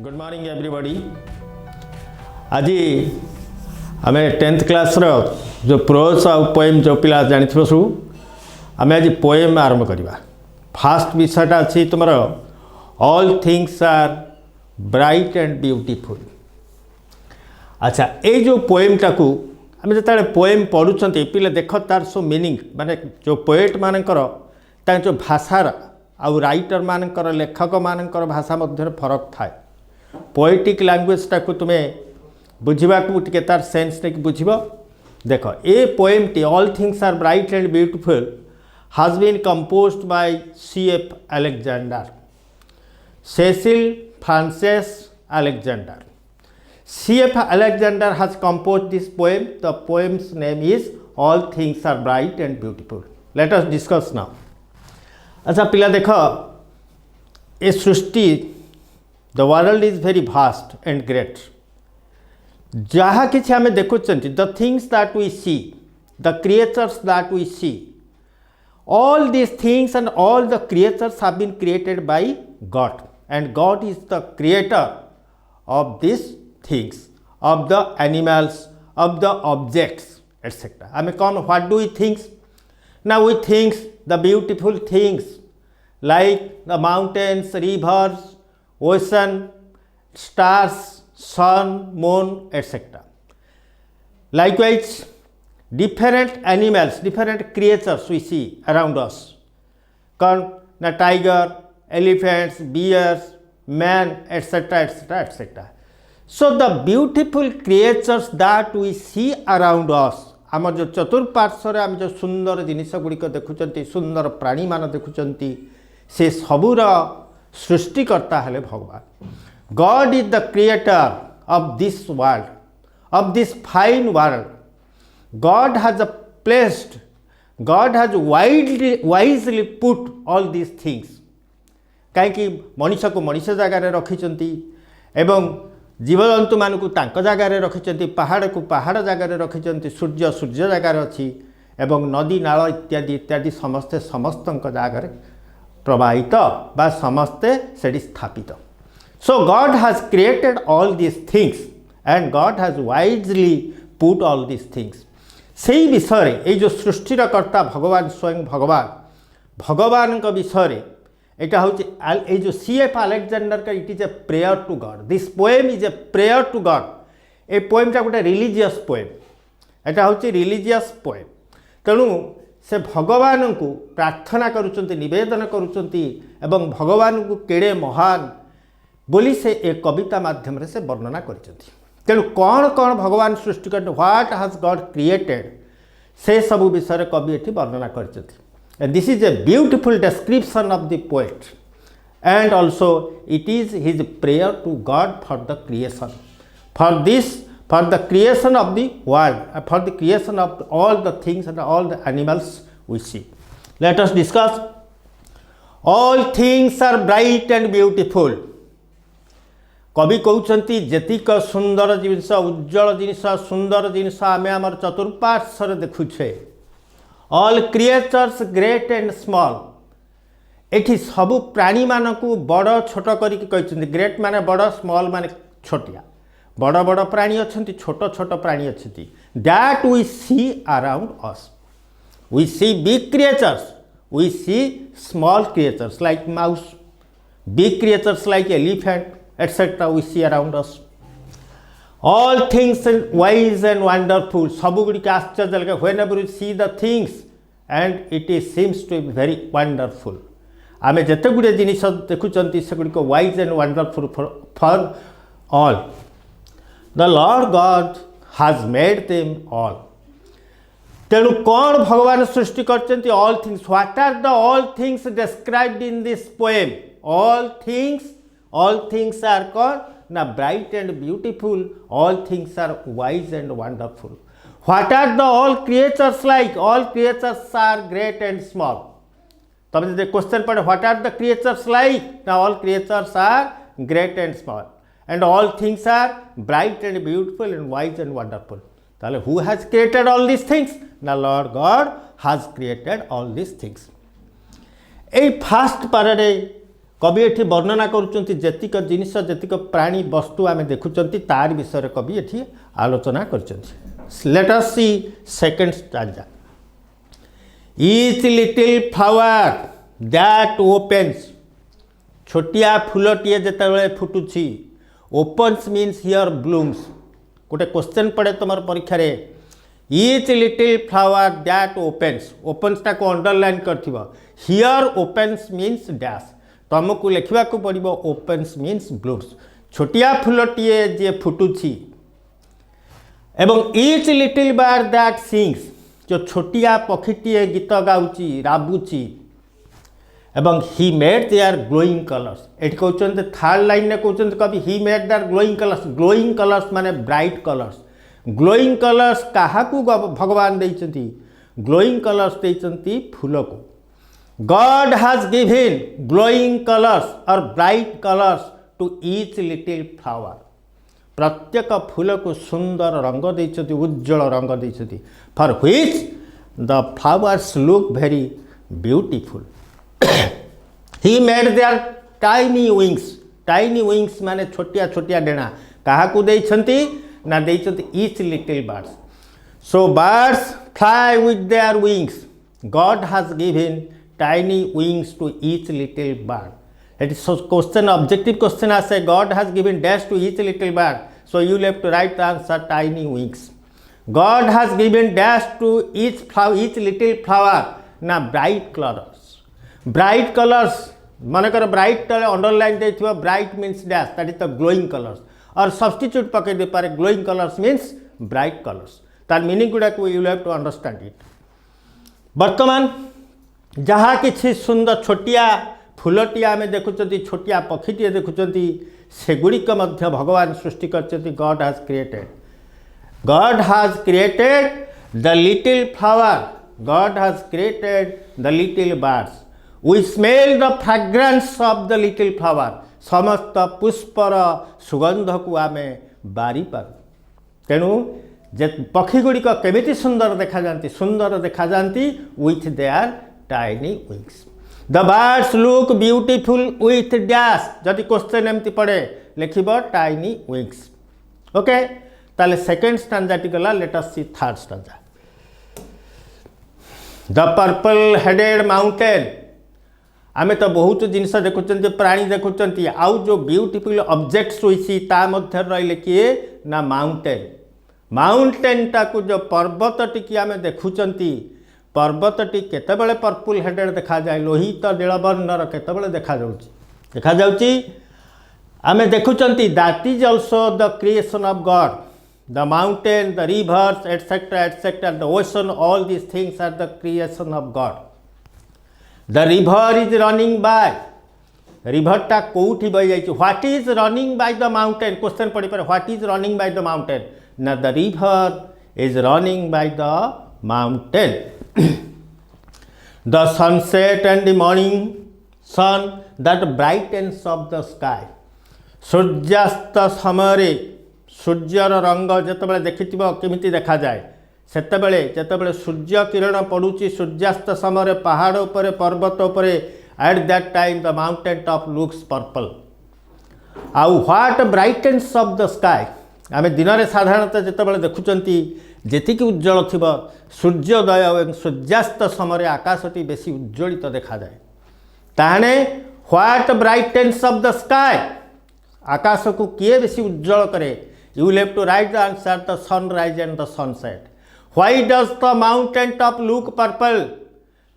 Good morning everybody. आज आम 10th class जो प्रोज आ पोएम जो पिला जानी सब आम आज पोएम आरंभ करवा। फास्ट विषयटा अच्छी तुम all things are bright and beautiful. अच्छा, ये जो पोएमटा को आम जो पोएम पढ़ुं पिले देख तार सो मीनिंग माने जो पोएट मानकर जो भाषार आउ राइटर मानकर लेखक मानकर भाषा मध्य फरक थाए। पोएटिक लैंग्वेजटा को तुम्हें बुझा टे तार सेन्स नहीं बुझ देख ए पोएम टी all things are bright and beautiful has been composed by C.F. Alexander, Cecil Frances Alexander. C.F. Alexander has composed this poem. The poem's name is All Things Are Bright and Beautiful. Let us discuss now. अच्छा पिला देख ए सृष्टि the world is very vast and great. जहाँ किसी आम देखुंट the things that we see, the creatures that we see, all these things and all the creatures have been created by God, and God is the creator of these things, of the animals, of the objects, etc. I mean, what do we think? Now we think the beautiful things like the mountains, rivers, ocean, stars, sun, moon, etc. Likewise, different animals, different creatures we see around us. The tiger, elephants, bears, man, etc., etc., etc. So the beautiful creatures that we see around us, आम जो चतुर्पार्श्वर आम जो सुंदर जिनिस गुड़िक देखुंट, सुंदर प्राणी मान देखुंट, से सबूर सृष्टिकर्ता हेले भगवान। God is the creator of this world, of this fine world. God has placed, God has wisely put all these things. कहीं मनीष को मनीष जगार रखिंट एवं जीवजंतु मानक जगार रखिंट, पहाड़ को पहाड़ जगार रखिंट, सूर्य सूर्य जगार अच्छी एवं नदी नाल इत्यादि इत्यादि समस्ते समस्त जगार प्रवाहित बा समस्ते से स्थापित. So God has created all these things and God has wisely put all these things. से विषय ये जो सृष्टिर कर्ता भगवान स्वयं भगवान विषय यहाँ हूँ जो C.F. Alexander का it is a prayer to God. This poem is a prayer to God. A पोएमटा गोटे रिलीजियस पोएम, यहाँ हूँ रिलीजियस पोएम. तेणु से भगवान को प्रार्थना करुँच, निवेदन करुँच एवं भगवान को केड़े महान बोली से एक कविता माध्यम से वर्णना कर. तेणु कौन कौन भगवान सृष्टि कर, व्हाट हैज गॉड क्रिएटेड, से सब विषय कवि ये वर्णना कर. This is a beautiful description of the poet and also it is his prayer to God for the creation, for the creation of the world, for the creation of all the things and all the animals we see. Let us discuss. All things are bright and beautiful. कवि कहते जेतिक सुंदर जिनस, उज्जवल जिनस, सुंदर जिनस आम आम चतुर्पार्श्वर देखुछे, all creatures great and small. एठी सबु प्राणी मानक बड़ छोट करके ग्रेट माने बड़, स्मॉल माने छोटिया. बड़ बड़ प्राणी अच्छा, छोट छोट प्राणी अच्छा. That we see around us. We see big creatures, we see small creatures like mouse, big creatures like elephant, etc. we see around us. All things wise and wonderful. सबु गुड़ी के आश्चर्य लगे. Whenever you see the things and it seems to be very wonderful. आमे जते गुड़े जिनिस देखुचंती से गुड़ी को wise and wonderful for all. The Lord God has made them all. तेणु कौन भगवान सृष्टि करचंती? All things. What are the all things described in this poem? All things are called na bright and beautiful. All things are wise and wonderful. What are the all creatures like? All creatures are great and small. तब the question पड़े what are the creatures like? Now all creatures are great and small, and all things are bright and beautiful and wise and wonderful. ताले who has created all these things? Now Lord God has created all these things. A first parade कवि एठी वर्णना करुचंती जेतिक जिनिस जेतिक प्राणी वस्तु आमे देखुचंती तार विषय कवि एठी आलोचना करचंती। Let us see second stanza. Each little flower that opens, छोटिया फूलटीए जेतेबेले फुटुची, ओपन्स मीन्स हियर ब्लूम्स। गोटे क्वेश्चन पड़े तुम परीक्षा रे, each little flower that opens, ओपन्सटा को अंडरलाइन करथिबो, हियर ओपन्स मीन्स डैश, तुमको लिखा पड़ो ओपन्स मीन्स ब्लूम्स, छोटिया फूलटीए जे फुटुची। एवं each little bird that sings, जो छोटिया पक्षीटीए गीत गाउची राबुची। एवं he made their glowing colours, ये कहते थर्ड लाइन में कहते कवि he made their glowing colours. Glowing colours माने ब्राइट कलर्स। ग्लोइंग कलर्स क्या भगवान देइचंती, ग्लोइंग कलर्स देइचंती फूल को। God has given glowing colours और bright colours to each little flower, प्रत्येक फूल को सुंदर रंग देइचंती, उज्जवल रंग देइचंती। For which the flowers look very beautiful. He made their tiny wings, tiny wings माने छोटिया छोटिया डेणा क्या देइछंती ना देइछंती each little birds. So birds fly with their wings, God has given tiny wings to each little bird. It is question objective question आसे, God has given dash to each little bird, so you have to write the answer tiny wings. God has given dash to each little flower ना bright colours. Bright colours मानकर bright underline देथिबा, bright means dash, that is the glowing colours. और substitute पके दे पारे, glowing colours means bright colours. तार meaning गुडा को you have to understand it. वर्तमान जहाँ किछि सुंदर छोटिया फूलटी आमे देखुचंती, छोटिया पक्षीटी देखुचंती, सेगुड़िक मध्य भगवान सृष्टि करचंती। God has created, God has created the little flower, God has created the little birds. We smell the fragrance of the little flower, समस्त पुष्पर सुगंध को आमे बारी पार। तेणु जे पक्षी गुड़िक केमिति सुंदर देखा जाती, सुंदर देखा जाती with their tiny wings। The birds look beautiful with dash, जदि क्वेश्चन एमती पड़े लिखिब टाइनी विंग्स। ओके, ताले सेकेंड स्टैंजा टी गला। Let us see third stanza. The purple headed mountain, आमे तो बहुत जिनस देखुं, प्राणी देखुं, आउ जो ब्यूटीफुल ऑब्जेक्ट्स होइसी ता मध्य रहिले किए ना माउंटेन। माउंटेन टाकू जो पर्वतटी की आमे देखुचंती, पर्वतटी केतेबेले पर्पल हेडेड देखा जाए, लोहित नीलवर्णर केतेबेले देखा जाउची। आमे देखुचंती that is also the creation of God. The mountain, the rivers etcetera, the ocean, all these things are the creation of God. The river is running by, river टा कोठी बह जाइए, what is running by the mountain, question पड़ी पर what is running by the mountain ना the river is running by the mountain. The sunset and the morning sun that brightens of the sky, सूर्यास्त समय सूर्यर रंग जितेबाला देखिथिबो केमिति देखा जाए, सेतेबेले जेतेबेले सूर्य किरण पड़ुची सूर्यास्त समय पहाड़ उपरे पर्वत उपरे, at that time the mountain top looks purple. आउ what brightens of the sky, आम दिन में साधारणतः जितेबाला देखुचंती जेतिकी उज्जवल थिब सूर्योदय और सूर्यास्त समय आकाशटी बेसी उज्ज्वलित देखा जाए। ताहने what brightens of the sky, आकाश को किए बेसी उज्जवल करे, you will have to write the answer the sunrise and the sunset. Why does the mountain top look purple?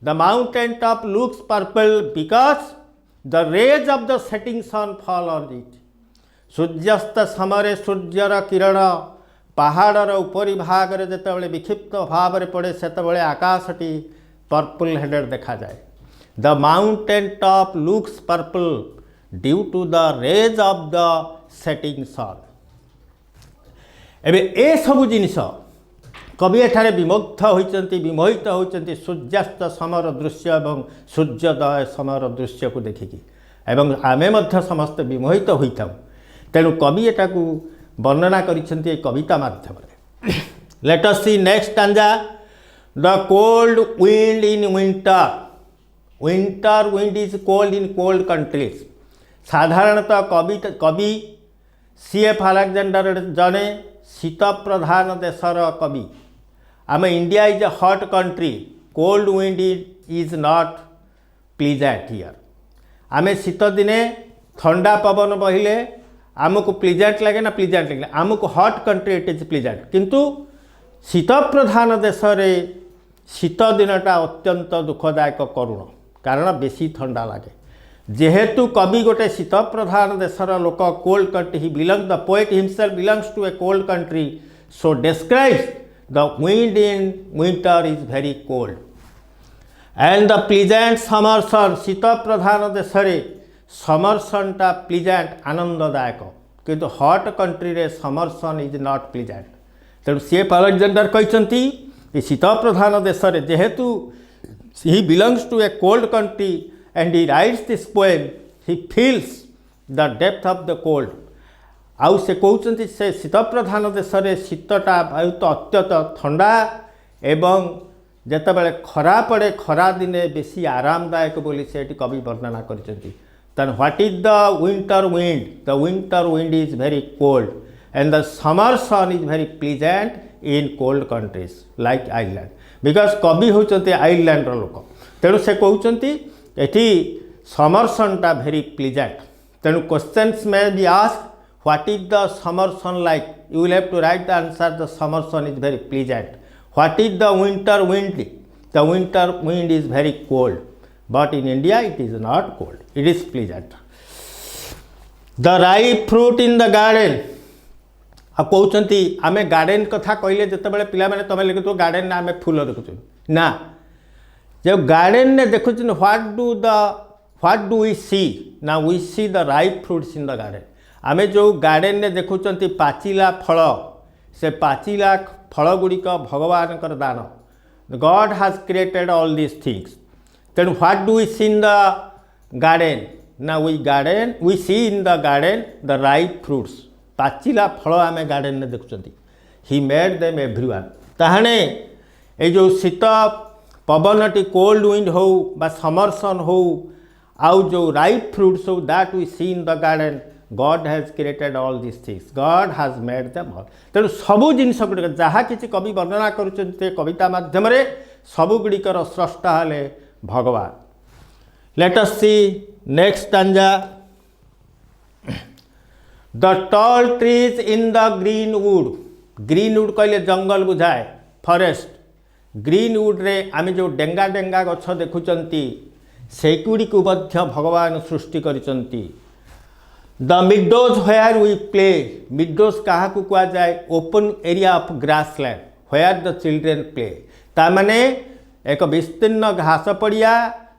The mountain top looks purple because the rays of the setting sun fall on it. सूर्यास्त समय सूर्यर किरण पहाड़र उपरी भाग रे जेतेबेले विक्षिप्त भाव रे पड़े सेतेबेले आकाशटी purple headed देखा जाए। The mountain top looks purple due to the rays of the setting sun। एबे ए सब जिनिस कवि एठारे विमुग्ध होइचंती, विमोहित होइचंती सूर्यास्त समय दृश्य एवं सूर्योदय समय दृश्य को देखिकी, एवं आमे मध्य समस्त विमोहित होइथाउ। तेणु कवि एटाकू वर्णना करिसेंती कविता माध्यम। Let us see next stanza. The cold wind in winter, winter wind is cold in cold countries. साधारणतः कवि CF अलेक्जेंडर जने शीत प्रधान देशर कवि। आम India is a hot country, cold wind is not pleasant here. आम शीत दिने ठंडा पवन बहिले आमको प्लीजेंट लगे ना, प्लीजेंट लगे आमको hot country it is pleasant, किंतु शीत प्रधान देश में शीत दिनटा अत्यंत दुखदायक करुण, कारण बेसी ठंडा लगे। जेहेतु कवि गोटे शीत प्रधान देशर लोक, cold country, he belong the poet himself belongs to a cold country, so describes the wind in winter is very cold and the pleasant summer sun. शीत प्रधान देश में समर सनटा प्लीजेंट आनंददायक, किंतु हॉट कंट्री रे summer sun is not pleasant. तेणु CF Alexander कहते शीत प्रधान देश में जेहेतु he belongs to a cold country and he writes this poem, he feels the depth of the cold. आउ से कहते से शीत प्रधान देश में शीतटा बहुत अत्यंत ठंडा एवं जेतेबेले खरा पड़े खरा दिने बेसी आरामदायक बोली से कवि वर्णना करछंती। Then what is the winter wind? The winter wind is very cold and the summer sun is very pleasant in cold countries like Ireland, because कवि होचंती आयरलैंड रो लोक, तेणु से कहउचंती एठी समर सन टा वेरी प्लीजेंट। तेणु questions may be ask what is the summer sun like, you will have to write the answer the summer sun is very pleasant. What is the winter wind? The winter wind is very cold, but in India it is not cold, it is pleasant. The ripe fruit in the garden, आ कहते आम garden कथा कहले जिते पिला माने तुम लिखु garden ना आम फूल देखु ना, जब गार्डन ने देखु व्हाट डू वी सी ना, we see the ripe fruits in the garden. आम जो गार्डन ने देखुं पाचिला फल, से पाचिला फल गुड़िक भगवान दान, God has created all these things. तेणु what do we see in the garden ना, we see in the garden the ripe fruits, पाचिला फल आम गार्डन ने देखुं। ही मेड देम एवरीवन, ताहाने ये जो शीत पवनटी कोल्ड विंड हो बा समर सन हो, आउ जो राइप फ्रूट्स हो, that we see in the garden, God has created all this things, God has made them all. तेणु सबू जिनस गुड़िक जहाँ किसी कवि वर्णना करुछन्ते कविता माध्यम सबू गुड़िकर स्रष्टा हेले भगवान। Let us see next stanza. The tall trees in the green wood, green wood कहले जंगल बुझाए, फॉरेस्ट। ग्रीन वुड रे आम जो डेंगा डेंगा गछ देखुचंती सेगुड़ी को मध्य भगवान सृष्टि करिसंती। The meadows where we play, meadows क्या कह जाए, open area of grassland where the children play, तामाने एक विस्तीर्ण घास पड़िया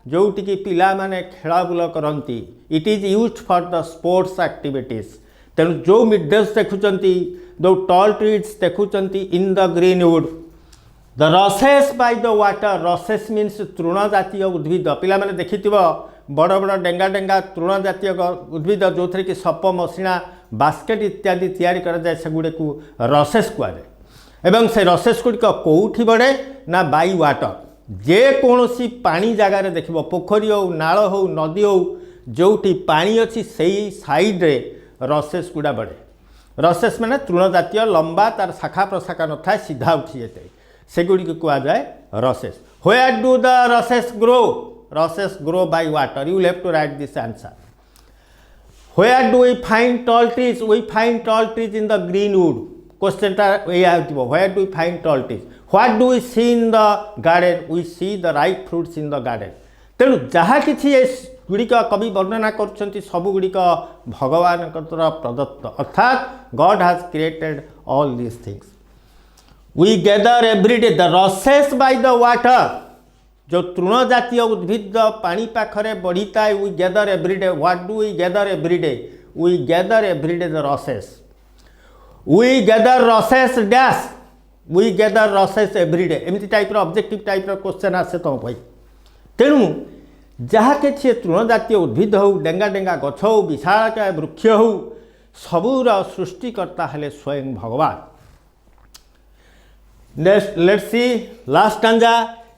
जोटिकी पिला माने खेला बुल करती। It is used for the sports activities. तेणु जो मिडोज देखुचंती, दो टॉल ट्रीज देखुचंती in the green wood. The rushes by the water, rushes means तृण जातीय उद्भिद, पिला माने देखिथिबो बड़ बड़ डेंगा डेंगा तृण जातीय उद्भिद जो थी कि सप मशीना बास्केट इत्यादि तैयारी करा जाए, सेगुड़े को रसेस कहुए। एवं से रसेस गुड़िक कौटी बढ़े ना, बाई वाटर, जेकोसी पानी जगार देख, पोखरी हो नाल हो नदी हो जोटी पानी अच्छी से साइड्रे रसेस गुड़ा बढ़े। रसेस माने तृण जातीय लंबा तार शाखा प्रशाखा न था, सीधा उठी जाए, सेगुड़ी कह जाए rushes. Where do the rushes grow? Rushes grow by water, you will have to write this answer. Where do we find tall trees? We find tall trees in the green wood. Question where do we find tall trees? What do we see in the garden? We see the ripe fruits in the garden. तेणु जहाँ किसी गुड़िक कवि वर्णना कर सबुगुड़िक भगवान प्रदत्त, अर्थात God has created all these things. We gather everyday the rushes by the water, जो तृण जातीय उद्भिद पानी पाखरे बढ़ी था, we gather everyday. What do we gather everyday? We gather everyday the rushes. We gather rushes dash, we gather rushes everyday. एमती type objective type question आसे तुम भाई। तेणु जहाँ कि तृण जातीय उद्भिद हो, डेंगा डेंगा गछ हो, विशालकाय वृक्ष हो, सबूर सृष्टिकर्ता हेले स्वयं भगवान। Next let's see last stanza.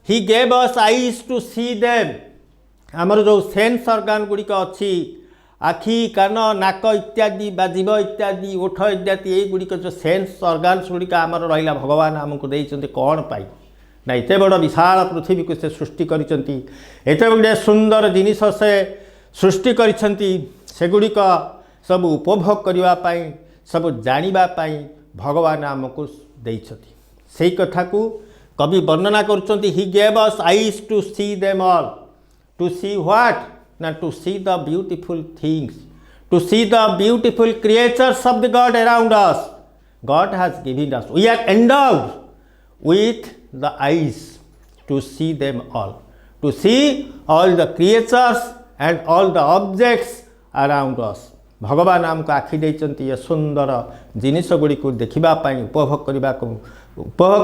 He gave us eyes to see them, आमर जो सेंस ऑर्गन गुड़िक अच्छी आखि कान नाक इत्यादि बा जीव इत्यादि ओठ इत्यादि युड़िक जो सेन्स अर्गान्स गुड़िक आमर रहा भगवान आमको देते कौन पाई ना एत बड़ विशाल पृथ्वी को से सृष्टि करते गुड़े सुंदर जिनिस से सृष्टि सेगुड़िक सब उपभोग करने सब जानापी भगवान आमको देते से कथा को कवि वर्णना कर he gave us eyes to see them all to see what ना to see the beautiful things to see the beautiful creatures of the God around us God has given us we are endowed with the eyes to see them all, to see all the creatures and all the objects around us. भगवान आमको आखि देइचंती ये सुंदर जिनिस गुड़ी को देखिबा पाई उपभोग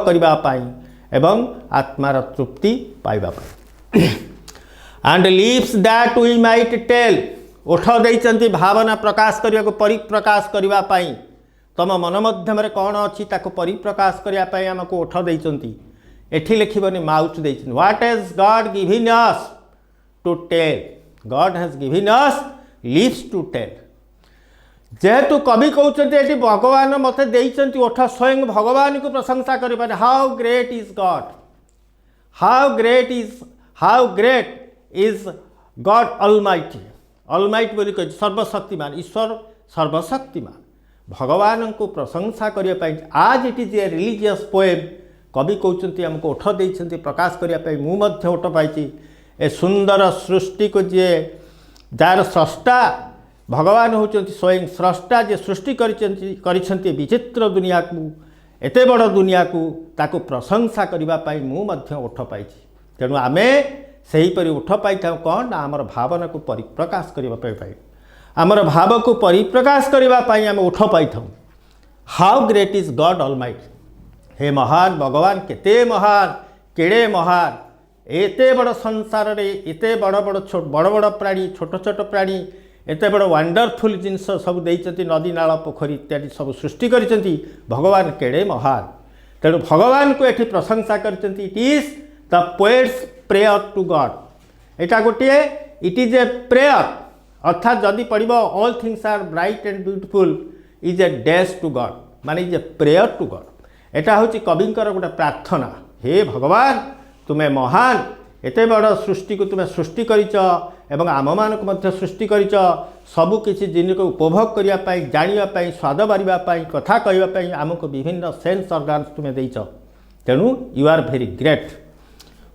करने एवं आत्मार तृप्ति पाइबा पाई and lips that we might tell ओठ देइचंती भावना प्रकाश करने को परिप्रकाश करने पाई तम मन मध्यम कौन अच्छी ताको परिप्रकाश करने आमको ओठ देइचंती एठी लिखिबनी माउथ देइचंती what has God given us to tell God has given us lips to tell जेहेतु कवि कहते भगवान मत देइचंती ओठ स्वयं भगवान को प्रशंसा करें how great is God how great is God almighty बोली कह सर्वशक्तिमान ईश्वर सर्वशक्तिमान भगवान को प्रशंसा करने आज it is a religious poem कवि कहते आमको ओठ देइचंती प्रकाश करने मुझे ओठ पाई ए सुंदर सृष्टि को जी जार स्रष्टा भगवान होचंती स्वयं स्रष्टा जे सृष्टि करिसेंती विचित्र दुनिया को एते बड़ दुनिया को ताको प्रशंसा करने मुझे ओठ पाई तेणु आमे सेहीपरि ओठ पाई कौन आमर भावना को परिप्रकाश करने आमर भाव को परिप्रकाश करने आम ओठ पाई how great is God almighty हे महान भगवान केते महान केड़े महान एते बड़ संसार रे एते बड़ बड़ प्राणी छोट छोट प्राणी एते बड़ वंडरफुल जिनस सब देइचंती नदी नाल पोखरी इत्यादि सब सृष्टि करिसेंती भगवान केड़े महान तेणु भगवान को एठी प्रशंसा करिसेंती it is the poet's prayer to God एटा गोटे इट इज ए प्रेयर अर्थात जदि पढ़ब all things are bright and beautiful is a dash to God माने is a prayer to God एटा हूँ कविंकर गोटे प्रार्थना हे भगवान तुम्हें महान एते बड़ सृष्टि को तुम्हें सृष्टि करिच एवं आम मान को सृष्टि करिच सबु किसी जिन को उपभोग करने जानापी स्वाद बारिबापी कथा कहवाई आमको विभिन्न सेन्स अर्गान्स तुम्हें देच तेणु you are very great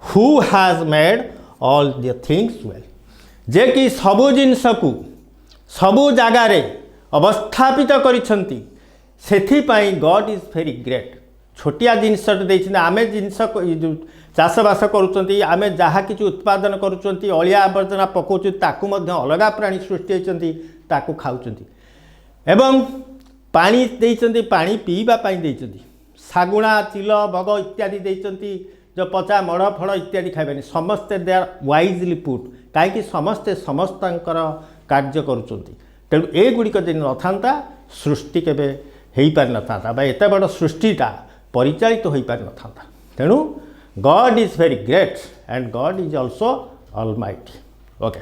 who has made all the things well जे कि सबु जिनस को सबु जगार अवस्थापित करिसेंती सेथिपाई गॉड इज वेरी ग्रेट छोटिया जिनस आमे जिनस चाषबास करुँच आम जहाँ किसी उत्पादन करुँच अलिया आवर्जना पकाउँ ताकू अलग प्राणी सृष्टि होती खाऊँ एवं पानी देइचंती पानी पीवाई देइचंती शागुणा चिल बग इत्यादि देइचंती जो पचा मड़ फड़ इत्यादि खाइबानी समस्ते दे आर वाइजली पुट कहीं समस्ते समस्त कार्य करुँच तेणु एगुड़िक जब न था सृष्टि केबे हो पारि न था एत बड़ सृष्टिटा परिचालित हो पारि न था तेणु God is very great and God is also almighty. Okay.